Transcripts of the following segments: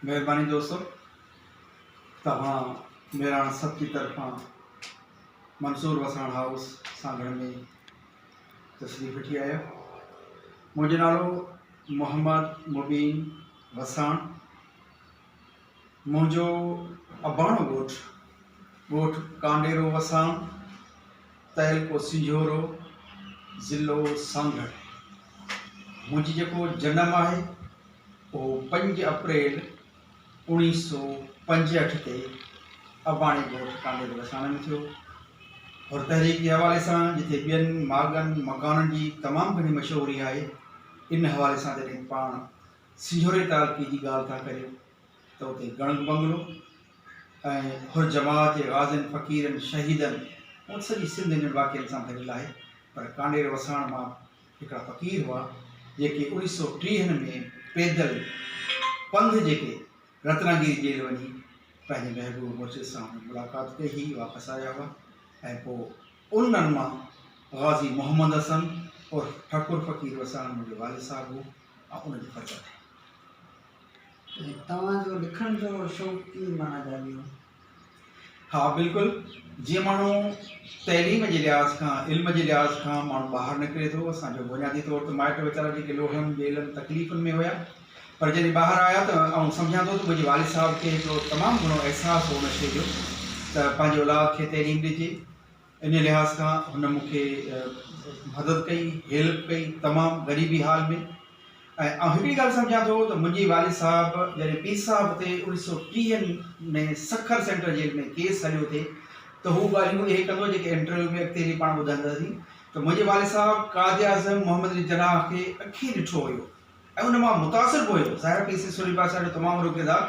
मेहरबानी दोस्तों, तव्हां मेराण सब की तरफ़ां मंसूर वसाण हाउस सांगड़ में तशरीफ़ वठी आया। मुझो नालो मोहम्मद मुबीन वसाण। मुझो अबाणो ॻोठ कांडेरो वसाण, तहलको सिंझोरो, ज़िलो सांगड़। मुझी जेको जन्म है वो 5 अप्रैल 1965 ते अबाणे ॻोठ कांडेरो वसाण में थियो। और तहरीक के हवाले से जिते ॿियनि माॻनि मकाननि जी तमामु घणी मशहूरी है, इन हवाले से जैसे पान सिंझोरे तालुके की ॻाल्हि था करियूं तो उते गणक बंगलो ऐं हुर जमात जे गाज़िन फ़क़ीरनि शहीदनि उन सॼी सिंध इन वाक़िअनि सां भरियल आहे। पर कांडेर वसाण मां हिकिड़ा फ़क़ीर हुआ जेके 1930 में पैदल पंध जेके रत्नागिरी जेल वञी पंहिंजे महबूब मुर्शिद सां मुलाक़ात कई ही वापसि आया हुआ। ऐं पोइ उन्हनि मां गाज़ी मोहम्मद हसन और ठाकुर फ़क़ीर वसाण मुंहिंजो वालिद साहब हो ऐं उनजी फ़र्ज़त है। तव्हांजो लिखण जो शौक़ की माना जाॻियो? हाँ बिल्कुल, जी माण्हू तैलीम के लिहाज़ का इल्म के लिहाज़ का माण्हू बाहर निकिरे थो। असांजो बुनियादी तौर ते माइट वीचारा जेके लोहनि जेलनि तकलीफ़ुनि में हुया, पर जॾहिं बाहर आया तो ऐं सम्झां थो त मुंहिंजे वालिद साहब खे हिकिड़ो तमामु घणो अहसासु हो उन शइ जो त पंहिंजे औलाद खे तैलीम ॾिजे। इन लिहाज़ का हुन मूंखे मदद कई, हेल्प कई तमामु ग़रीबी हाल में। ऐं हिकिड़ी ॻाल्हि सम्झां थो त मुंहिंजे वालिद साहब जॾहिं पीर साहब ते 1930 में सखर सेंट्रल जेल में केस हलियो थे तो हू ॻाल्हियूं इहे कंदो जेके इंटरव्यू में अॻिते हली पाण ॿुधंदासीं। त मुंहिंजे वालिद साहब काज़ी आज़म मोहम्मद अली जनाह खे अखी ॾिठो हुयो ऐं उन मां मुतासिर बि हुयो। ज़ाहिर पी सिसोली पासा जो तमामु वॾो किरदारु,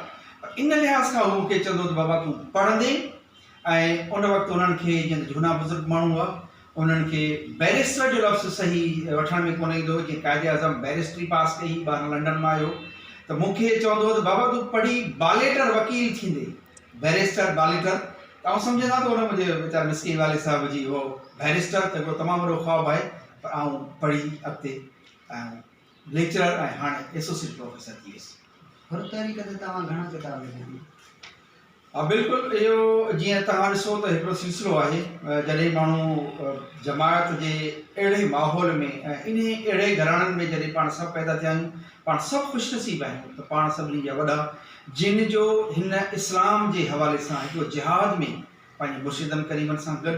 इन लिहाज़ खां हू मूंखे चवंदो त बाबा तूं पढ़ंदे। ऐं उन वक़्तु उन्हनि खे जीअं झूना बुज़ुर्ग माण्हू हुआ, उन्हनि खे बैरिस्टर जो लफ़्ज़ सही वठण में कोन ईंदो। जीअं कायदे आज़म बैरिस्ट्री पास कई, ॿाहिरि लंडन मां आयो, त मूंखे चवंदो त बाबा तूं पढ़ी बालेटर वकील थींदे, बैरिस्टर बालेटर। तव्हां सम्झंदा त उन मुंहिंजे वीचार मिस्किन वालिद साहब जी उहो बैरिस्टर त हिकिड़ो तमामु वॾो ख़्वाबु आहे। पर आउं पढ़ी अॻिते लेक्चरर ऐं हाणे एसोसिएट प्रोफेसर थी वियुसि। हर तरीक़े ते तव्हां घणा किताब लिखिया आहिनि? हाँ बिल्कुल, इहो जीअं तव्हां ॾिसो त हिकिड़ो सिलसिलो आहे। जॾहिं माण्हू जमायत जे अहिड़े माहौल में ऐं इन अहिड़े घराणनि में जॾहिं पाण सभु पैदा थिया आहियूं, पाण सभु ख़ुशनसीब आहियूं त पाण सभिनी जा वॾा जिन जो हिन इस्लाम जे हवाले सां हिकिड़ो जिहाद में पंहिंजे मुर्शिदनि करीमनि सां गॾु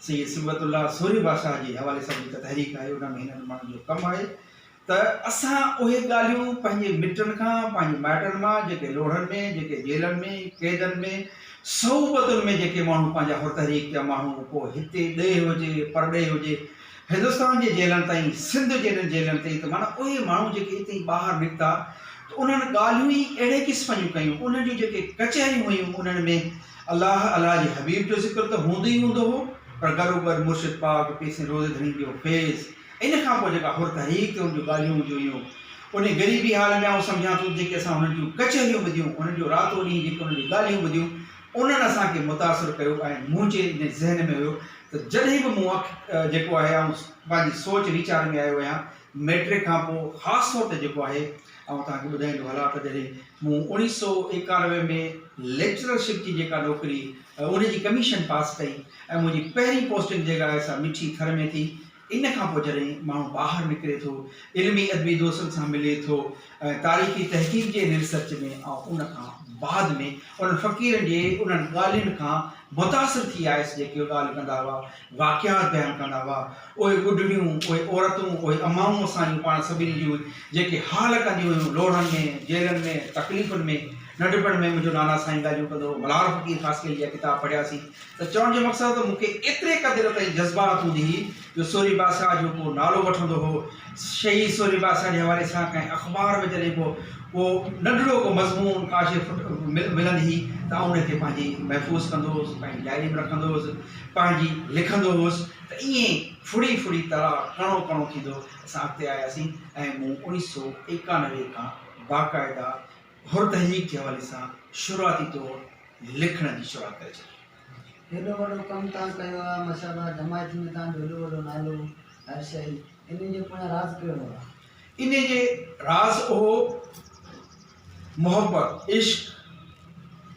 सैयद सिबतुल्लाह सूरी बादशाह जे हवाले सां जेका तहरीक आहे उन में हिननि माण्हुनि जो कमु आहे। त असां उहे ॻाल्हियूं पंहिंजे मिटनि खां पंहिंजे माइटनि मां जेके लोढ़नि में, जेके जेलनि में, कैदनि में, सहुबतुनि में जेके माण्हू पंहिंजा हुर तहरीक जा माण्हू, पोइ हिते ॾे हुजे परॾे हुजे, हिंदुस्तान जे जेलनि ताईं, सिंध जे जेलनि ताईं, त माना उहे माण्हू जेके हिते ॿाहिरि निकिता त उन्हनि ॻाल्हियूं ई अहिड़े क़िस्म जूं कयूं। उन्हनि जूं जेके कचहरियूं हुयूं उन्हनि में अलाह जे हबीब जो ज़िक्र त हूंदो ई हूंदो हो, पर गॾोगॾु मुर्शिद पाक पेसे रोज़े धणी जो फैज़, इन खां पोइ जेका हुर तहरीक ते उन जूं ॻाल्हियूं हुयूं उन ग़रीबी हाल में आउं सम्झां थो जेके असां उन्हनि जूं कचहरियूं ॿुधियूं, उन्हनि जो रातो ॾींहुं जेके उन्हनि जूं ॻाल्हियूं ॿुधियूं, उन्हनि असांखे मुतासिर कयो। ऐं मुंहिंजे इन ज़हन में हुयो त जॾहिं बि मूं जेको आहे आउं पंहिंजी सोच वीचार में आयो आहियां मैट्रिक खां पोइ, ख़ासि तौर ते जेको आहे आउं तव्हांखे ॿुधाईंदो हलां त जॾहिं मूं 1991 में लेक्चरशिप जी जेका नौकिरी उनजी कमीशन पास कई ऐं मुंहिंजी पहिरीं पोस्टिंग जेका आहे सा मिठी थर में थी। इन खां पोइ जॾहिं माण्हू ॿाहिरि निकिरे थो, इल्मी अदबी दोस्तनि सां मिले थो, तारीख़ी तहक़ीक़ जे रिसर्च में, ऐं उन खां बाद में उन्हनि फ़क़ीरनि जे उन्हनि ॻाल्हियुनि खां मुतासिर थी आयुसि जेके ॻाल्हि कंदा हुआ, वाक़ियात बयानु कंदा हुआ, उहे ॿुढड़ियूं, उहे औरतूं, उहे अमाऊं असांजूं पाण सभिनी जूं जेके हाल कंदियूं हुयूं लोढ़नि में, जेलनि में, तकलीफ़ुनि में, नंढपण में मुंहिंजो नाना साईं ॻाल्हियूं कंदो हो। मलार फ़क़ीर ख़ासि करे किताब पढ़ियासीं त चवण जो मक़सदु त मूंखे एतिरे क़दुरु ताईं जज़्बात हूंदी हुई जो सूरी बादशाह जो को नालो वठंदो हो, शहीद सूरी बादशाह जे हवाले सां कंहिं अख़बार में जॾहिं को नंढड़ो को मज़मून काशे मिलंदी हुई त उनखे पंहिंजी महफ़ूज़ कंदो हुउसि, पंहिंजी डायरी में रखंदो हुउसि, पंहिंजी लिखंदो हुउसि। त ईअं फुड़ी फुड़ी तरह कणो कणो थींदो असां अॻिते आयासीं। ऐं मूं 1991 खां बाक़ाइदा हुर तहरीक जे हवाले सां शुरूआती तौरु लिखण जी शुरूआत करे छॾी। हेॾो वॾो कमु तव्हां कयो आहे, माशाअल्लाह, जमायत में तव्हांजो हेॾो वॾो नालो, हर शइ, इन जो पोयां राज़ कहिड़ो आहे? इन जे राज़ उहो मोहब्बत, इश्क,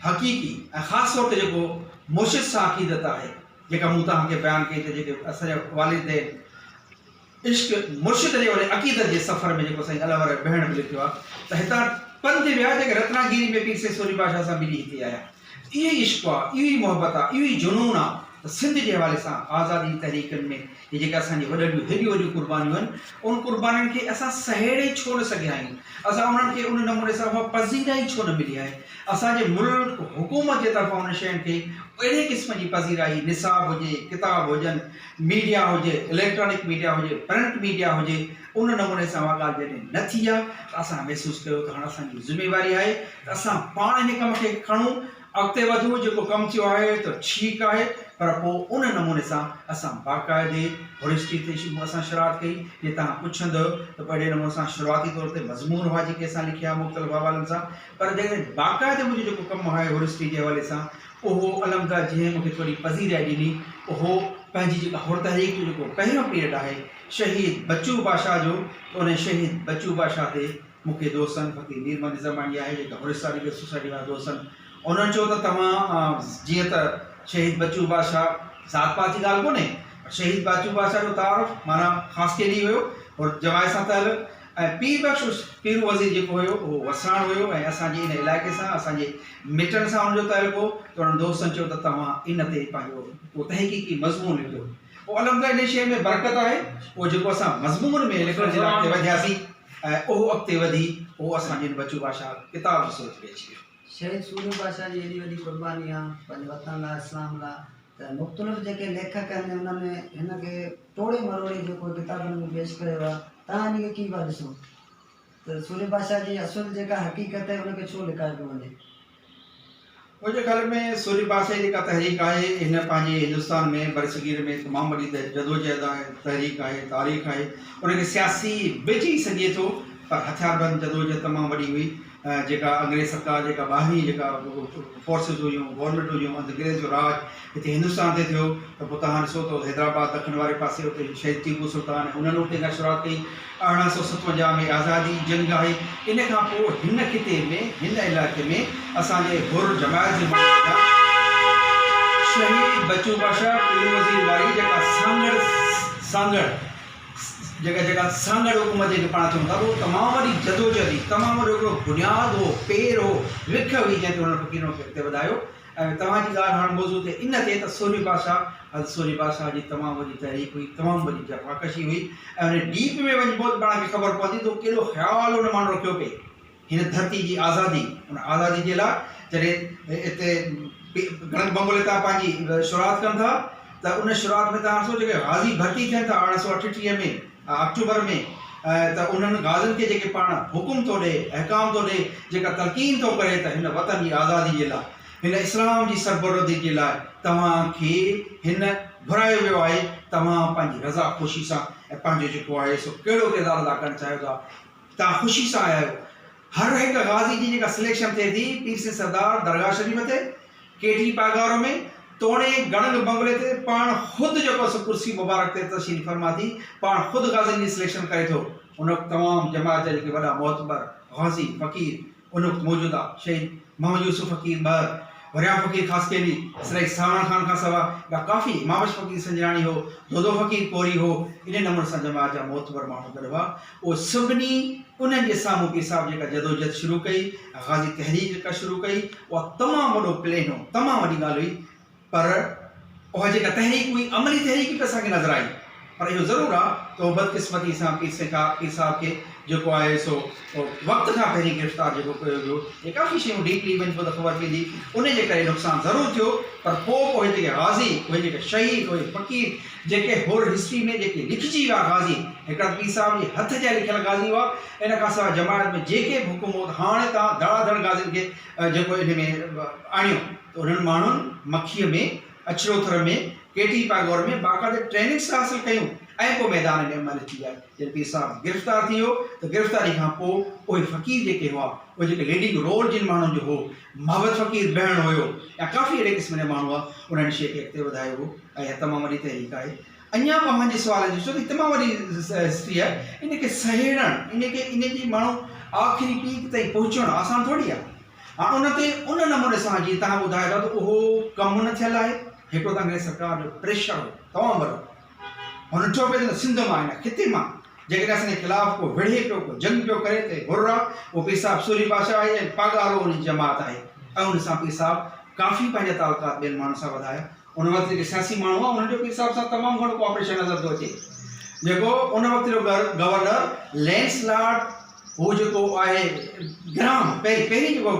हक़ीक़ी ऐं ख़ासि तौर ते जेको मुर्शिद सां अक़ीदत आहे, जेका मूं तव्हांखे बयानु कई त जेके असांजा वालिदैन इश्क मुर्शिद जे वॾे अक़ीदत जे सफ़र में जेको साईं अलवर भेण मिली थियो आहे, त हितां पंध विया जेके रत्नागिरी में पीर से सोरी बादशाह सां मिली हिते आया। इहो ई इश्क आहे, इहो ई मोहब्बत आहे, इहो ई जुनून आहे त सिंध जे हवाले सां आज़ादी तहरीकनि में ये जेका असांजी वॾियूं हेॾियूं वॾियूं कुर्बानियूं आहिनि, उन कुर्बानियुनि खे असां सहेड़े छो न सघिया आहियूं, असां उन्हनि खे उन नमूने सां उहा पज़ीराई छो न मिली आहे। असांजे मुल्क हुकूमत जे तरफ़ां उन शयुनि खे अहिड़े क़िस्म जी पज़ीराई, निसाब हुजे, किताब हुजनि, मीडिया हुजे, इलेक्ट्रॉनिक मीडिया हुजे, प्रिंट मीडिया हुजे, उन नमूने सां उहा ॻाल्हि जॾहिं न थी आहे त असां महसूसु कयो त हाणे असांजी ज़िमेवारी आहे त असां पाण हिन कम खे खणूं, अॻिते वधूं। जेको कमु थियो आहे त ठीकु आहे, पर पोइ उन नमूने सां असां बाक़ाइदे हुरिस्ट्री ते असां शुरूआत कई। जे तव्हां पुछंदव त अहिड़े नमूने सां शुरूआती तौर ते मज़मून हुआ जेके असां लिखिया मुख़्तलिफ़ हवालनि सां, पर जॾहिं बाक़ाइदे मुंहिंजो जेको कमु आहे हुरिस्ट्री जे हवाले सां, उहो अलमदा जंहिं मूंखे थोरी पज़ीराई ॾिनी, उहो पंहिंजी जेका हुर तहरीक जो जेको पहिरियों पीरियड आहे शहीद बच्चू बादशाह जो, उन शहीद बच्चू बादशाह ते मूंखे दोस्तनि फ़क़ीर मीर ज़मानी आहे जेका हुरिस्ट्री लीगल सोसाइटी वारा दोस्तनि, उन्हनि चयो त तव्हां जीअं त शहीद बच्चू बादशाह ज़ात पात जी ॻाल्हि कोन्हे, शहीद बच्चू बादशाह जो तारुफ़ माना ख़ासि केॾी हुयो और जमायत सां तहल ऐं पीर बख़्श पीर वज़ीर जेको हुयो उहो वसाण हुयो ऐं असांजे इन इलाइक़े सां असांजे मिटनि सां हुनजो तहल हो। त उन्हनि दोस्तनि चयो त तव्हां इन ते पंहिंजो उहो तहक़ीक़ी मज़मून लिखियो। पोइ अलमदा इन शइ में बरकत आहे, उहो जेको असां मज़मून में लिखण जे लाइ वधियासीं ऐं उहो अॻिते वधी, उहो असांजे बच्चू बादशाह किताब जो सूरत में अची वियो। शहीद सूरी बादशाह जी एॾी वॾी कुर्बानी आहे पंहिंजे वतन लाइ, इस्लाम लाइ, त मुख़्तलिफ़ जेके लेखक आहिनि उन्हनि हिन खे टोड़े मरोड़े जेको किताबनि में पेश कयो आहे, तव्हां हिन खे कीअं पिया ॾिसो त सूरी बादशाह जी असुल जेका हक़ीक़त आहे उनखे छो लिकायो पियो वञे? मुंहिंजे ख़्याल में सूरी बादशाह जी जेका तहरीक आहे, हिन पंहिंजे हिंदुस्तान में बरसगीर में तमामु वॾी जदोजहद आहे, तहरीक आहे, तारीख़ आहे। उनखे सियासी बि चई सघे थो, पर हथियारबंद जदोजहद तमामु वॾी हुई। जेका अंग्रेज़ सरकार, जेका ॿाहिरीं जेका फोर्सिस हुयूं, गवर्नमेंट हुयूं, अंग्रेज़ जो राज हिते हिंदुस्तान ते थियो, त पोइ तव्हां ॾिसो त हैदराबाद ॾखिण वारे पासे उते शहीद टीपू सुल्तान उन्हनि उते खां शुरूआत कई। 1857 में आज़ादी जंग आहे। इन खां पोइ हिन खिते में, हिन इलाइक़े में असांजे हुर जमायत जे शहीद बच्चू बादशाह पीर वज़ीर वारी जेका सांगड़ हुकूमत जेके पाण चऊं था, उहो तमामु वॾी जदोजहद हुई, तमामु वॾो हिकिड़ो बुनियादु हो, पेर हो, विख हुई जंहिं ते हुननि फ़क़ीरनि खे अॻिते वधायो। ऐं तव्हांजी ॻाल्हि हाणे मौज़ूअ ते इन ते त सूरी बादशाह जी तमामु वॾी तहरीक हुई, तमामु वॾी जफ़ाकशी हुई ऐं हुन डीप में वञी पोइ पाण खे ख़बर पवंदी त केॾो ख़्यालु हुन माण्हू रखियो पिए हिन धरती जी आज़ादी, हुन आज़ादी जे लाइ। जॾहिं हिते गणक बंगोले तां पंहिंजी शुरूआत कनि था, त उन शुरूआत में तव्हां ॾिसो जेके गाज़ी भर्ती थियनि था 1838 में अक्टूबर में, त उन्हनि गाज़ियुनि खे जेके पाण हुकुम थो ॾे, अहकाम थो ॾे, जेका तलक़ीन थो करे त हिन वतन जी आज़ादी जे लाइ, हिन इस्लाम जी सरबरोदी जे लाइ तव्हांखे हिन घुरायो वियो आहे, तव्हां पंहिंजी रज़ा ख़ुशी सां ऐं पंहिंजो जेको आहे सो कहिड़ो किरदारु अदा करणु चाहियो था, तव्हां ख़ुशी सां आया आहियो। हर हिकु गाज़ी जी जेका सिलेक्शन थिए थी पीर से सरदार दरगाह शरीफ़ ते केटी पागार में, तोड़े गणक बंगले ते पाण ख़ुदि जेको सो कुर्सी मुबारक ते तशरीफ़ फरमा थी, पाण ख़ुदि गाज़ियुनि जी सिलेक्शन करे थो। उन तमामु जमात जा जेके वॾा मोहतबर गाज़ी फ़क़ीर उन वक़्तु मौजूदु आहे। शहीद मोहम्मद यूसुफ फ़क़ीर ॿ, वरिया फ़क़ीर ख़ासि केली, इसराई सावण खान खां सवा ॿिया काफ़ी, माबश फ़क़ीर संजराणी हो, दोदो फ़क़ीर कोरी हो, इन नमूने सां जमात जा मोहतबर माण्हू गॾु हुआ। उहो सभिनी उन्हनि जे साम्हूं पीर साहिब जेका जदोजहद शुरू कई, गाज़ी तहरीक जेका शुरू कई, उहा तमामु वॾो प्लेन हो, तमामु वॾी ॻाल्हि हुई। पर उहा जेका तहरीक हुई, अमली तहरीक बि असांखे नज़र आई, पर इहो ज़रूरु आहे त उहो बदकिस्मती सां पीर साहिब खे जेको आहे सो वक़्त खां पहिरीं गिरफ़्तार जेको कयो वियो, ये काफ़ी शयूं डीपली वञी पोइ त ख़बर पवंदी, उन जे करे नुक़सानु ज़रूरु थियो। पर पोइ जेके गाज़ी, उहे जेके शहीद, उहे फ़क़ीर जेके हुर हिस्ट्री में जेके लिखिजी विया गाज़ी, हिकिड़ा पीर साहिब जे हथ जा लिखियल गाज़ी हुआ। इन खां सवाइ जमायत में जेके बि हुकूमत हाणे तव्हां धड़ाधड़ गाज़ियुनि खे जेको इन में आणियो, त उन्हनि माण्हुनि मखीअ में, अछरोथर में, केटी पागौर में बाक़ाइदे ट्रेनिंग्स हासिल कयूं ऐं पोइ मैदान में अमल थी विया। जॾहिं पीर साहिब गिरफ़्तार थी वियो, त गिरफ़्तारी खां पोइ उहे फ़क़ीर जेके हुआ, उहे जेके लीडिंग रोल जिन माण्हुनि जो हो, मोहम्मद फ़क़ीर भेण हुयो या काफ़ी अहिड़े क़िस्म जा माण्हू हुआ, उन्हनि शइ खे अॻिते वधायो हो ऐं तमामु वॾी तहरीक आहे। अञा मुंहिंजे सुवाल जी छो त तमामु वॾी हिस्ट्री आहे, इन खे सहेड़णु, इन जी माण्हू आख़िरी पीक ताईं पहुचणु आसान थोड़ी आहे। हाणे उन ते उन नमूने सां जीअं तव्हां ॿुधायो था त उहो कमु न थियल आहे। हिकिड़ो त अंग्रेज़ सरकार जो प्रेशर हो तमामु वॾो, हुन चयो पियो त सिंध मां हिन खिते मां जेकॾहिं असांजे ख़िलाफ़ु को विढ़े पियो, को जंग पियो करे त घुर आहे उहो पीर साहिबु सूरी बादशाह आहे ऐं पागारो उन जी जमात आहे ऐं उन सां पीर साहिबु काफ़ी पंहिंजा तालुकात ॿियनि माण्हुनि सां वधाया। उन वक़्तु जेके सियासी माण्हू आहे उन्हनि जो पीर साहिब सां तमामु घणो कोऑपरेशन नज़र थो अचे। जेको उन वक़्तु जो गवर्नर लैंसलॉर्ड हू जेको आहे ग्राम पहिरीं जेको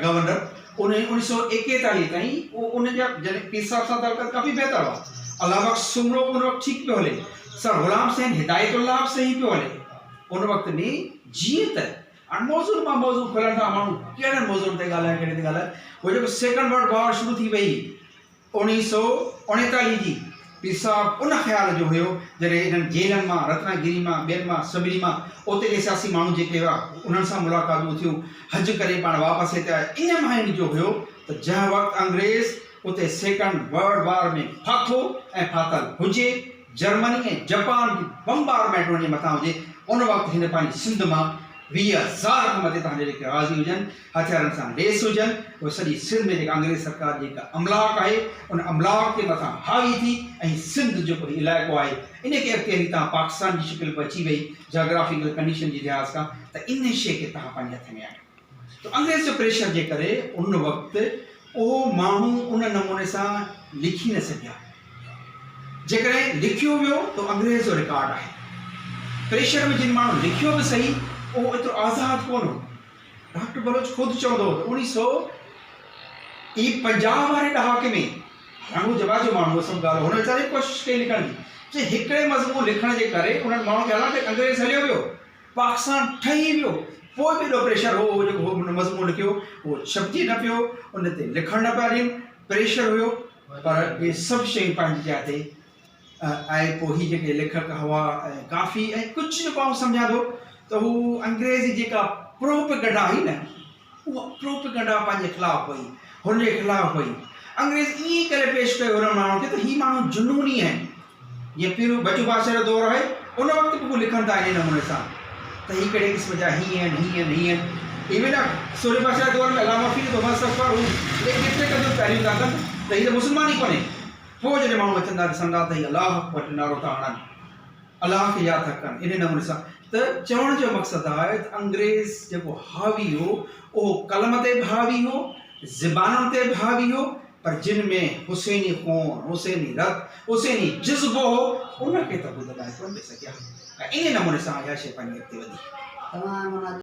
गवर्नर 1941 ताईं उन जा जॾहिं पीर साहिब सां तालुकात काफ़ी बहितर हुआ। अलाह बख्श सुमरो उन वक़्तु ठीकु पियो हले, सर ग़ुलाम हुसैन हिदायतुल्लाह सही पियो हले। उन वक़्त में जीअं त हाणे मौज़ूअ मां मौज़ू खोलण था माण्हू कहिड़े मौज़ूअ ते ॻाल्हाए कहिड़े ते ॻाल्हाए, उहो जेको सेकेंड वर्ल्ड वॉर शुरू थी वई 1939 जी, पीर साहिबु उन ख़्याल जो हुयो जॾहिं इन्हनि जेलनि मां रत्नागिरी मां ॿियनि मां सभिनी मां उते जे सियासी माण्हू जेके हुआ उन्हनि सां मुलाक़ातूं थियूं, हज करे पाण वापसि हिते आया। इन मां हिन जो हुयो त जंहिं वक़्तु अंग्रेज़ उते सेकेंड वर्ल्ड वॉर में फाथो ऐं फाथल हुजे, जर्मनी ऐं जापान जी बम्बारमेंट उन जे मथां हुजे, उन वक़्तु हिन पंहिंजी सिंध मां 20,000 खां मथे तव्हां जेके गाज़ी हुजनि, हथियारनि सां लेस हुजनि, उहे सॼी सिंध में जेका अंग्रेज़ सरकार जेका अमलाक आहे उन अमलाक जे मथां हावी थी ऐं सिंध जेको इलाइक़ो आहे इन खे अॻिते हली तव्हां पाकिस्तान जी शिकिल बि अची वई जॉग्राफिकल कंडीशन जी लिहाज़ खां, त इन शइ खे तव्हां पंहिंजे हथ में आणियो। त अंग्रेज़ जो प्रेशर जे करे उन वक़्तु उहो माण्हू उन नमूने सां लिखी न सघिया। जेकॾहिं लिखियो वियो त अंग्रेज़ जो रिकॉर्ड आहे, प्रेशर में जिन माण्हू लिखियो बि सही उहो एतिरो आज़ादु कोन हो। डॉक्टर बलोच ख़ुदि चवंदो हो त 1950 वारे ॾहाके में हाणे जवाब जो माण्हू सभु ॻाल्हि हुन वीचारे कोशिशि कई लिखण जी, जे हिकिड़े मज़मून लिखण जे करे उन्हनि माण्हुनि खे हालांकि अंग्रेज़ हलियो वियो, पाकिस्तान ठही वियो, पोइ बि एॾो प्रेशर हो जेको हुन मज़मून लिखियो उहो छपिजी न पियो, उन ते लिखण न पिया ॾियनि, प्रेशर हुयो। पर इहे सभु शयूं पंहिंजी जाइ ते ऐं पोइ हीअ जेके लेखक हुआ ऐं काफ़ी ऐं कुझु जेको आउं सम्झां थो त हू अंग्रेज़ी जेका प्रोपेगेंडा हुई न, उहा प्रोपेगेंडा पंहिंजे ख़िलाफ़ु हुई, हुनजे ख़िलाफ़ु हुई। अंग्रेज़ ईअं करे पेश कयो हुन माण्हुनि खे त हीअ माण्हू जुनूनी आहिनि। जीअं पीर बचू बादशाह जो दौरु आहे उन वक़्तु बि हू लिखनि था इन नमूने सां त हीअ कहिड़े क़िस्म जा हीअं आहिनि हीअं आहिनि हीअं आहिनि। इवन सूरी बादशाह जे दौर में अलामा फ़ीद सफ़र हू केतिरे क़दुरु पहिरियों था कनि त हीअ त मुस्लमान ई कोन्हे। पोइ जॾहिं माण्हू अचनि था ॾिसंदा त हीअ अलाह वटि नारो था आणनि, अलाह खे यादि था कनि इन नमूने सां। त चवण जो मक़सदु आहे त अंग्रेज़ जेको हावी हो उहो कलम ते बि हावी हो, ज़बानुनि ते बि हावी हो, पर जिन में हुसैनी खून, हुसैनी रत, हुसैनी जज़्बो हो उनखे त ॿुधाए कोन पई सघिया। इन नमूने सां इहा शइ पंहिंजे अॻिते वधी।